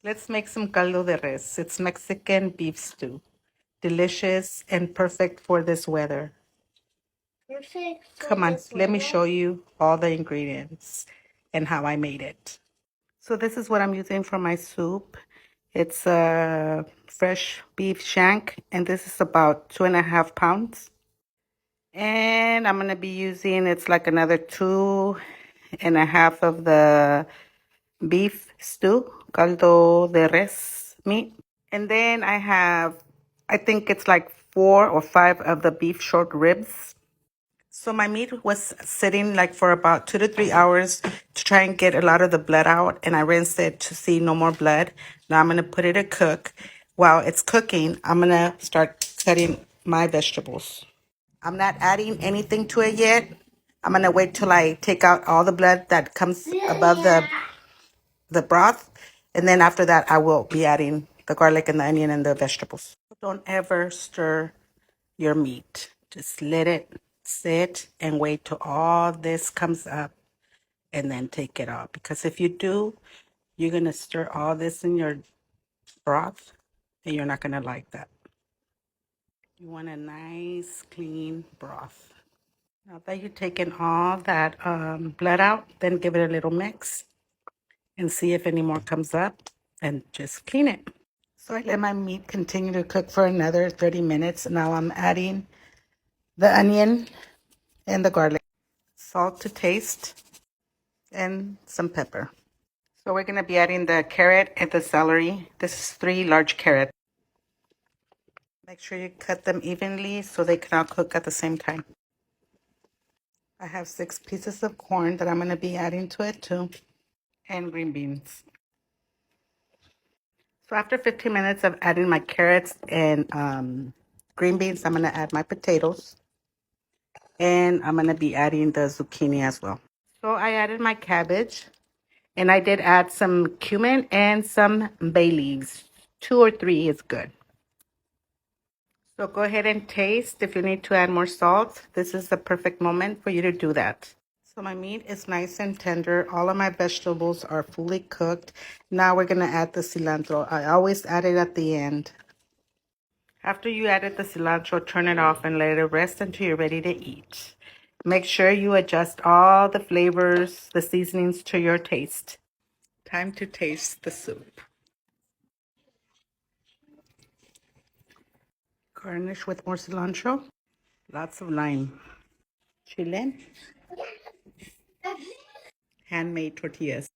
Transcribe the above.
Let's make some caldo de res. It's Mexican beef stew. Delicious and perfect for this weather. Perfect for Come on, this let me weather? show you all the ingredients and how I made it. So this is what I'm using for my soup. It's a fresh beef shank, and this is about 2.5 pounds. And I'm gonna be using, it's like another 2.5 of the beef stew, caldo de res meat. And then I have, I think it's like 4 or 5 of the beef short ribs. So my meat was sitting like for about 2 to 3 hours to try and get a lot of the blood out. And I rinsed it to see no more blood. Now I'm going to put it to cook. While it's cooking, I'm going to start cutting my vegetables. I'm not adding anything to it yet. I'm going to wait till I take out all the blood that comes above the broth. And then after that, I will be adding the garlic and the onion and the vegetables. Don't ever stir your meat. Just let it sit and wait till all this comes up and then take it off. Because if you do, you're going to stir all this in your broth and you're not going to like that. You want a nice, clean broth. Now that you've taken all that blood out, then give it a little mix and see if any more comes up and just clean it. So I let my meat continue to cook for another 30 minutes. Now I'm adding the onion and the garlic, salt to taste, and some pepper. So we're going to be adding the carrot and the celery. This is 3 large carrots. Make sure you cut them evenly so they can all cook at the same time. I have 6 pieces of corn that I'm going to be adding to it too, and green beans. So after 15 minutes of adding my carrots and green beans, I'm going to add my potatoes. And I'm going to be adding the zucchini as well. So I added my cabbage. And I did add some cumin and some bay leaves. 2 or 3 is good. So go ahead and taste. If you need to add more salt, this is the perfect moment for you to do that. So my meat is nice and tender. All of my vegetables are fully cooked. Now we're going to add the cilantro. I always add it at the end. After you added the cilantro, turn it off and let it rest until you're ready to eat. Make sure you adjust all the flavors, the seasonings to your taste. Time to taste the soup. Garnish with more cilantro. Lots of lime. Chile. Handmade tortillas.